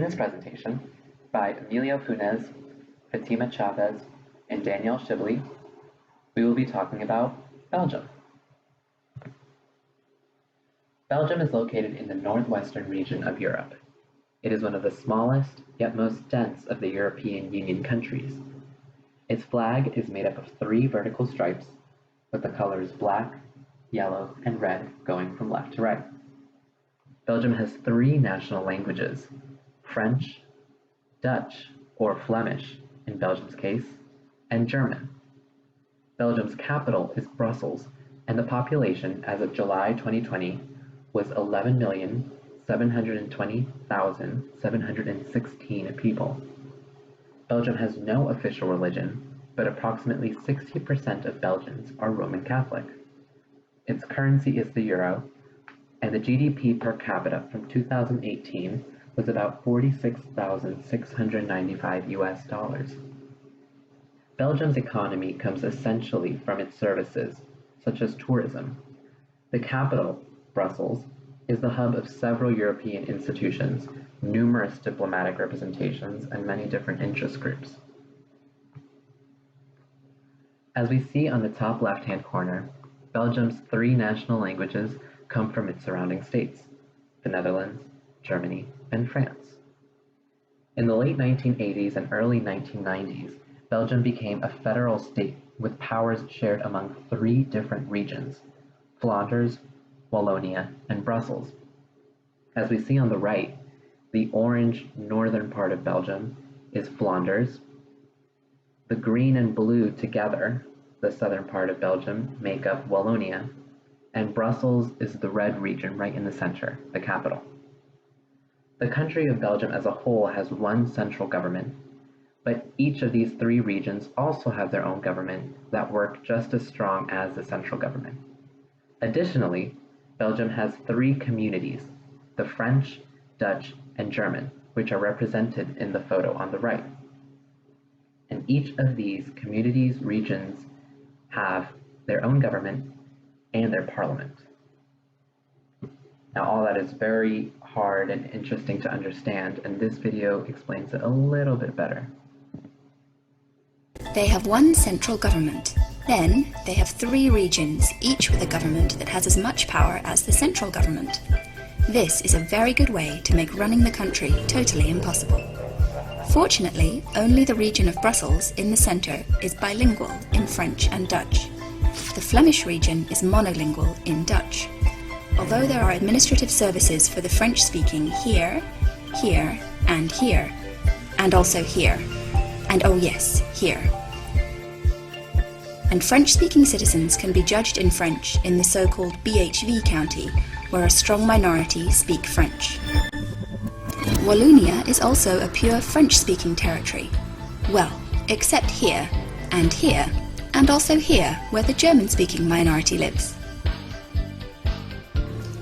this presentation, by Emilio Funes, Fatima Chavez, and Danielle Shibley, we will be talking about Belgium. Belgium is located in the northwestern region of Europe. It is one of the smallest, yet most dense of the European Union countries. Its flag is made up of 3 vertical stripes, with the colors black, yellow, and red going from left to right. Belgium has 3 national languages: French, Dutch, or Flemish in Belgium's case, and German. Belgium's capital is Brussels, and the population as of July 2020 was 11,720,716 people. Belgium has no official religion, but approximately 60% of Belgians are Roman Catholic. Its currency is the euro, and the GDP per capita from 2018 was about $46,695 US. Belgium's economy comes essentially from its services, such as tourism. The capital, Brussels, is the hub of several European institutions, numerous diplomatic representations, and many different interest groups. As we see on the top left-hand corner, Belgium's 3 national languages come from its surrounding states: the Netherlands, Germany, and France. In the late 1980s and early 1990s, Belgium became a federal state with powers shared among 3 different regions: Flanders, Wallonia, and Brussels. As we see on the right, the orange northern part of Belgium is Flanders. The green and blue together, the southern part of Belgium, make up Wallonia, and Brussels is the red region right in the center, the capital. The country of Belgium as a whole has one central government, but each of these 3 regions also have their own government that work just as strong as the central government. Additionally, Belgium has 3 communities: the French, Dutch, and German, which are represented in the photo on the right. And each of these communities, regions, have their own government and their parliament. Now, all that is very hard and interesting to understand, and this video explains it a little bit better. They have one central government. Then they have 3 regions, each with a government that has as much power as the central government. This is a very good way to make running the country totally impossible. Fortunately, only the region of Brussels in the centre is bilingual in French and Dutch. The Flemish region is monolingual in Dutch. Although there are administrative services for the French-speaking here, here, and here, and also here, and oh yes, here. And French-speaking citizens can be judged in French in the so-called BHV county, where a strong minority speak French. Wallonia is also a pure French-speaking territory. Well, except here, and also here, where the German-speaking minority lives.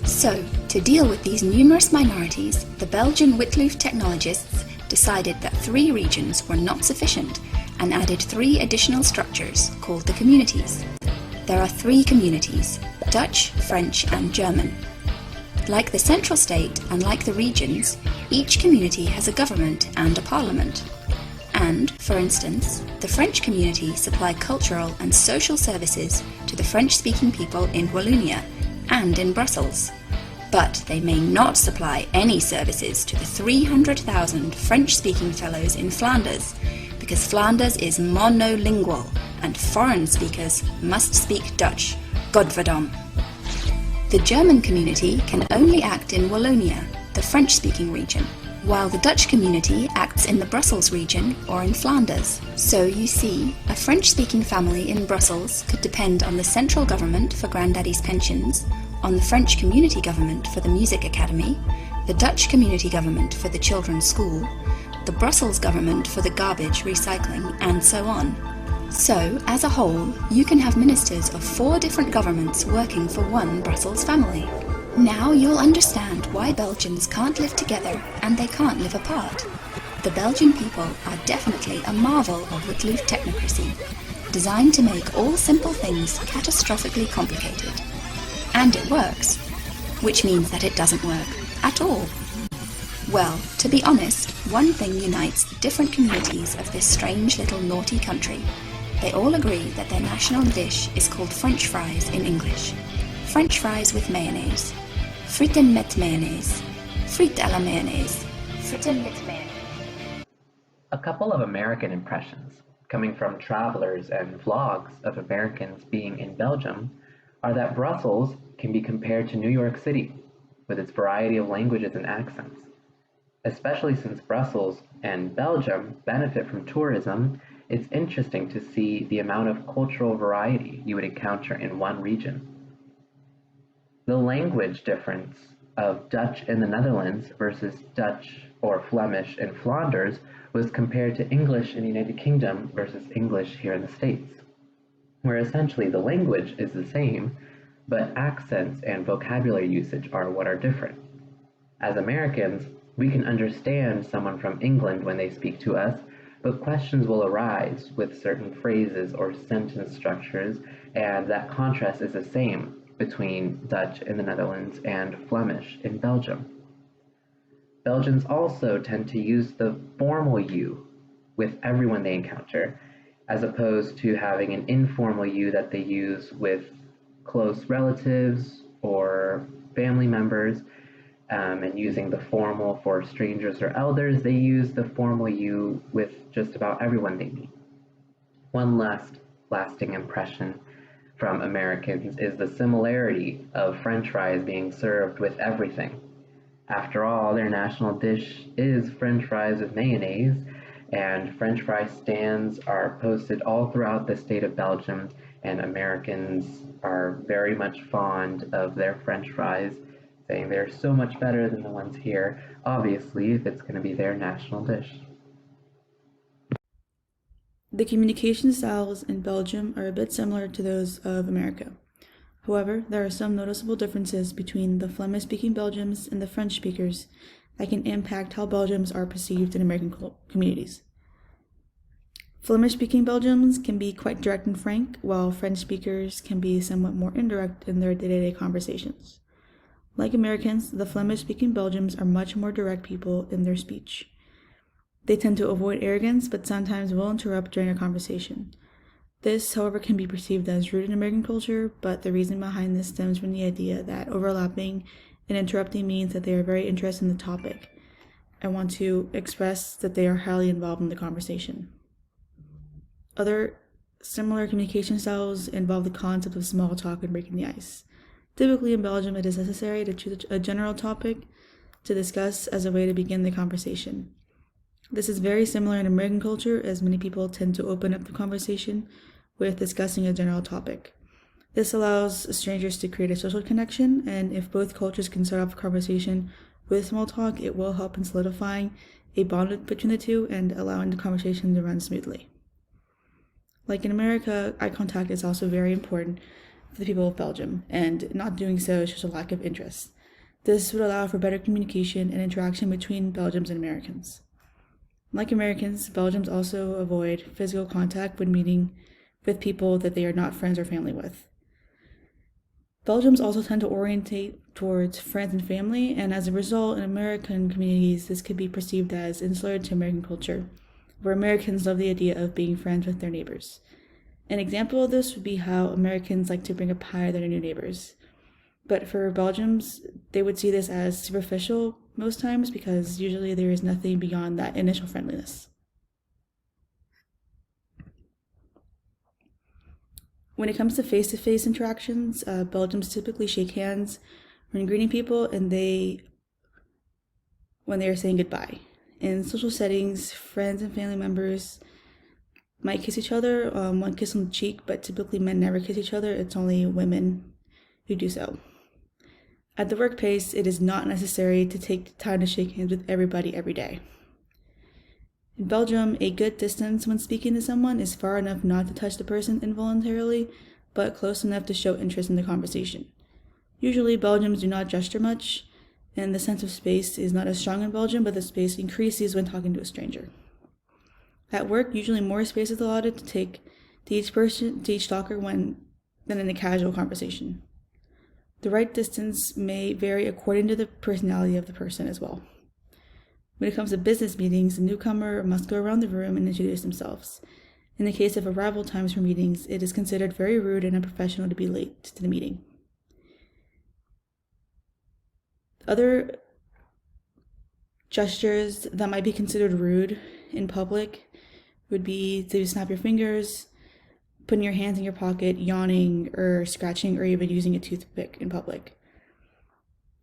So, to deal with these numerous minorities, the Belgian Witloof technologists decided that 3 regions were not sufficient and added 3 additional structures called the communities. There are 3 communities: Dutch, French, and German. Like the central state and like the regions, each community has a government and a parliament. And, for instance, the French community supply cultural and social services to the French-speaking people in Wallonia and in Brussels. But they may not supply any services to the 300,000 French-speaking fellows in Flanders, because Flanders is monolingual and foreign speakers must speak Dutch. Godverdomme. The German community can only act in Wallonia, the French-speaking region, while the Dutch community acts in the Brussels region or in Flanders. So you see, a French-speaking family in Brussels could depend on the central government for granddaddy's pensions, on the French community government for the music academy, the Dutch community government for the children's school, the Brussels government for the garbage recycling, and so on. So, as a whole, you can have ministers of 4 different governments working for one Brussels family. Now you'll understand why Belgians can't live together and they can't live apart. The Belgian people are definitely a marvel of Witloof technocracy, designed to make all simple things catastrophically complicated. And it works, which means that it doesn't work at all. Well, to be honest, one thing unites the different communities of this strange little naughty country. They all agree that their national dish is called French fries in English. French fries with mayonnaise. Frites met mayonnaise. Frites à la mayonnaise. Frites met mayonnaise. A couple of American impressions, coming from travelers and vlogs of Americans being in Belgium, are that Brussels can be compared to New York City, with its variety of languages and accents. Especially since Brussels and Belgium benefit from tourism, it's interesting to see the amount of cultural variety you would encounter in one region. The language difference of Dutch in the Netherlands versus Dutch or Flemish in Flanders was compared to English in the United Kingdom versus English here in the States, where essentially the language is the same, but accents and vocabulary usage are what are different. As Americans, we can understand someone from England when they speak to us, but questions will arise with certain phrases or sentence structures, and that contrast is the same between Dutch in the Netherlands and Flemish in Belgium. Belgians also tend to use the formal you with everyone they encounter, as opposed to having an informal you that they use with close relatives or family members, and using the formal for strangers or elders. They use the formal you with just about everyone they meet. One last lasting impression from Americans is the similarity of French fries being served with everything. After all, their national dish is French fries with mayonnaise, and French fry stands are posted all throughout the state of Belgium, and Americans are very much fond of their French fries, saying they're so much better than the ones here, obviously, if it's going to be their national dish. The communication styles in Belgium are a bit similar to those of America. However, there are some noticeable differences between the Flemish-speaking Belgians and the French speakers that can impact how Belgians are perceived in American communities. Flemish-speaking Belgians can be quite direct and frank, while French speakers can be somewhat more indirect in their day-to-day conversations. Like Americans, the Flemish-speaking Belgians are much more direct people in their speech. They tend to avoid arrogance, but sometimes will interrupt during a conversation. This, however, can be perceived as rude in American culture, but the reason behind this stems from the idea that overlapping and interrupting means that they are very interested in the topic and want to express that they are highly involved in the conversation. Other similar communication styles involve the concept of small talk and breaking the ice. Typically in Belgium, it is necessary to choose a general topic to discuss as a way to begin the conversation. This is very similar in American culture, as many people tend to open up the conversation with discussing a general topic. This allows strangers to create a social connection, and if both cultures can start off a conversation with small talk, it will help in solidifying a bond between the two and allowing the conversation to run smoothly. Like in America, eye contact is also very important for the people of Belgium, and not doing so shows a lack of interest. This would allow for better communication and interaction between Belgians and Americans. Like Americans, Belgians also avoid physical contact when meeting with people that they are not friends or family with. Belgians also tend to orientate towards friends and family, and as a result, in American communities, this could be perceived as insular to American culture, where Americans love the idea of being friends with their neighbors. An example of this would be how Americans like to bring a pie to their new neighbors. But for Belgians, they would see this as superficial most times because usually there is nothing beyond that initial friendliness. When it comes to face-to-face interactions, Belgians typically shake hands when greeting people and when they are saying goodbye. In social settings, friends and family members might kiss each other, one kiss on the cheek, but typically men never kiss each other. It's only women who do so. At the workplace, it is not necessary to take time to shake hands with everybody every day. In Belgium, a good distance when speaking to someone is far enough not to touch the person involuntarily, but close enough to show interest in the conversation. Usually, Belgians do not gesture much, and the sense of space is not as strong in Belgium, but the space increases when talking to a stranger. At work, usually more space is allotted to each talker than in a casual conversation. The right distance may vary according to the personality of the person as well. When it comes to business meetings, the newcomer must go around the room and introduce themselves. In the case of arrival times for meetings, it is considered very rude and unprofessional to be late to the meeting. Other gestures that might be considered rude in public would be to snap your fingers, putting your hands in your pocket, yawning, or scratching, or even using a toothpick in public.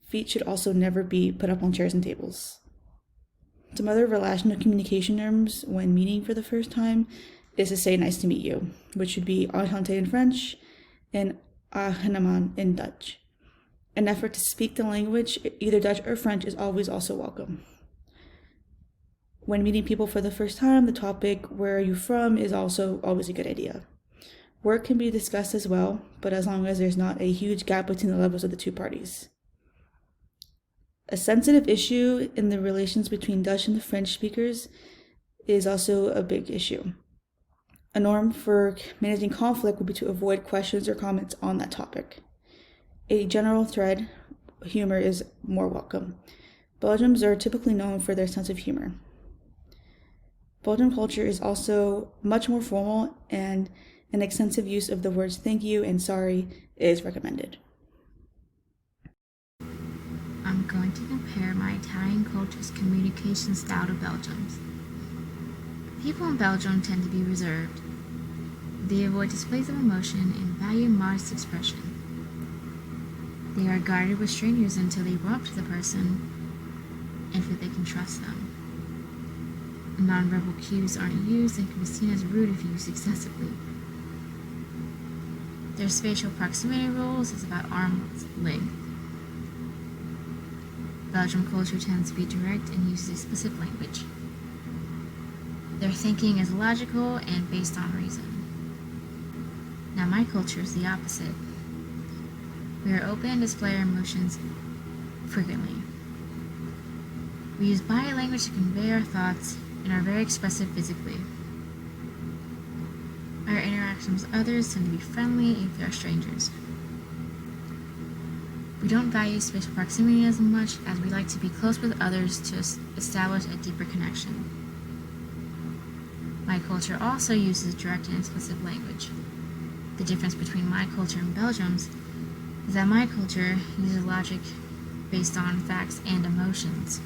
Feet should also never be put up on chairs and tables. Some other relational communication norms when meeting for the first time is to say nice to meet you, which should be enchanté in French and aangenaam in Dutch. An effort to speak the language, either Dutch or French, is always also welcome. When meeting people for the first time, the topic, where are you from, is also always a good idea. Work can be discussed as well, but as long as there's not a huge gap between the levels of the two parties. A sensitive issue in the relations between Dutch and the French speakers is also a big issue. A norm for managing conflict would be to avoid questions or comments on that topic. A general thread, humor, is more welcome. Belgians are typically known for their sense of humor. Belgian culture is also much more formal, and an extensive use of the words thank you and sorry is recommended. I'm going to compare my Italian culture's communication style to Belgium's. People in Belgium tend to be reserved. They avoid displays of emotion and value modest expression. They are guarded with strangers until they go up to the person and feel they can trust them. Non-verbal cues aren't used and can be seen as rude if used excessively. Their spatial proximity rules is about arm's length. Belgian culture tends to be direct and uses explicit language. Their thinking is logical and based on reason. Now my culture is the opposite. We are open and display our emotions frequently. We use body language to convey our thoughts and are very expressive physically. Our interactions with others tend to be friendly if they are strangers. We don't value spatial proximity as much as we like to be close with others to establish a deeper connection. My culture also uses direct and explicit language. The difference between my culture and Belgium's is that my culture uses logic based on facts and emotions.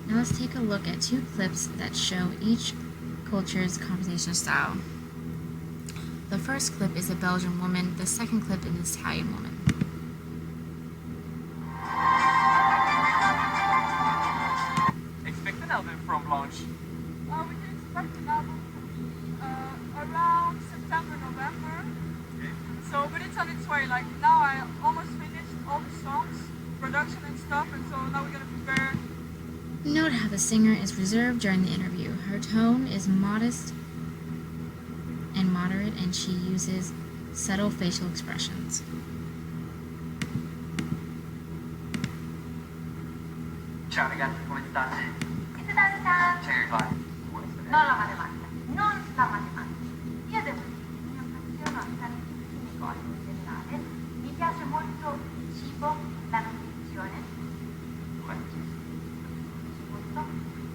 Now let's take a look at two clips that show each culture's conversational style. The first clip is a Belgian woman, the second clip is an Italian woman. Expect an album from Blanche. We can expect an album around September, November. Okay. So, but it's on its way. Like now, I almost finished all the songs, production and stuff, and so now we're gonna prepare. Note how the singer is reserved during the interview. Her tone is modest and moderate, and she uses subtle facial expressions. Ciao ragazzi, come state? Siete danza? C'è il fare. Non la matematica, non la matematica. Io devo dire che mi appassiono a tantissime cose in generale. Mi piace molto il cibo, la nutrizione. Molto.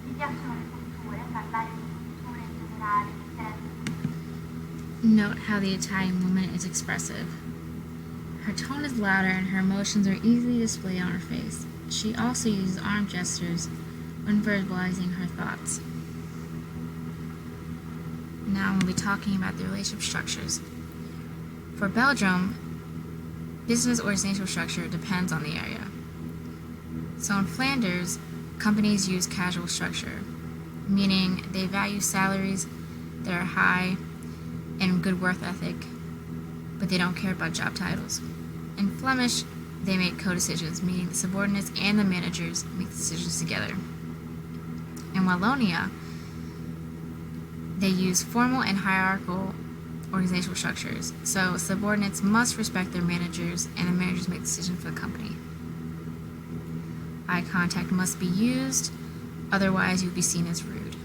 Mi piacciono le culture, parlare di culture in generale, Note how the Italian woman is expressive. Her tone is louder and her emotions are easily displayed on her face. She also uses arm gestures when verbalizing her thoughts. Now we'll be talking about the relationship structures. For Belgium, business organizational structure depends on the area. So in Flanders, companies use casual structure, meaning they value salaries that are high and good work ethic, but they don't care about job titles. In Flemish, they make co-decisions, meaning the subordinates and the managers make decisions together. In Wallonia, they use formal and hierarchical organizational structures, so subordinates must respect their managers and the managers make decisions for the company. Eye contact must be used, otherwise you'll be seen as rude.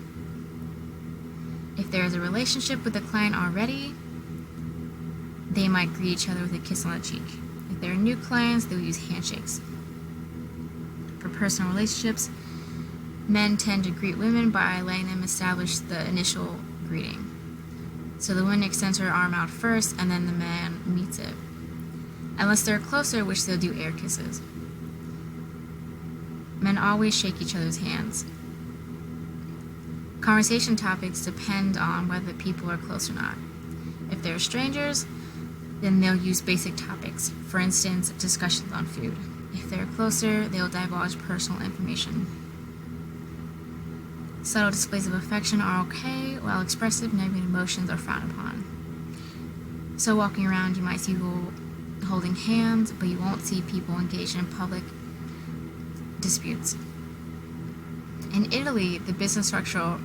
If there is a relationship with the client already, they might greet each other with a kiss on the cheek. If there are new clients, they will use handshakes. For personal relationships, men tend to greet women by letting them establish the initial greeting. So the woman extends her arm out first, and then the man meets it. Unless they're closer, which they'll do air kisses. Men always shake each other's hands. Conversation topics depend on whether people are close or not. If they're strangers, then they'll use basic topics, for instance, discussions on food. If they're closer, they'll divulge personal information. Subtle displays of affection are okay, while expressive negative emotions are frowned upon. So walking around, you might see people holding hands, but you won't see people engaged in public disputes. In Italy, the business structure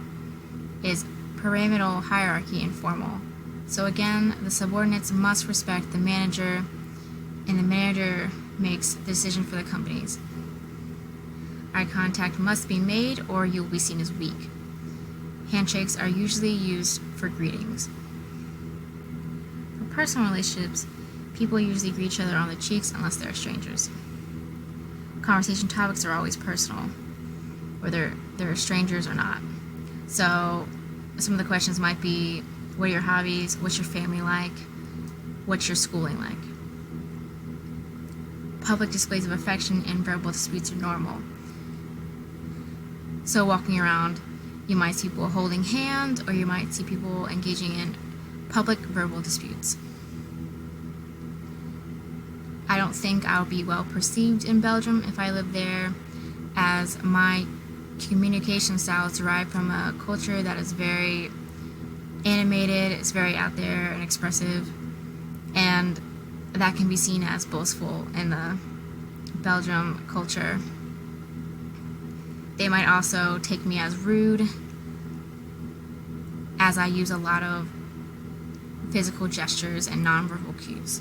is pyramidal hierarchy and formal. So again, the subordinates must respect the manager, and the manager makes the decision for the companies. Eye contact must be made or you'll be seen as weak. Handshakes are usually used for greetings. For personal relationships, people usually greet each other on the cheeks unless they're strangers. Conversation topics are always personal, whether they're strangers or not. So some of the questions might be, what are your hobbies? What's your family like? What's your schooling like? Public displays of affection and verbal disputes are normal. So walking around, you might see people holding hands, or you might see people engaging in public verbal disputes. I don't think I'll be well perceived in Belgium if I live there, as my communication style is derived from a culture that is very animated, it's very out there and expressive, and that can be seen as boastful in the Belgium culture. They might also take me as rude, as I use a lot of physical gestures and nonverbal cues.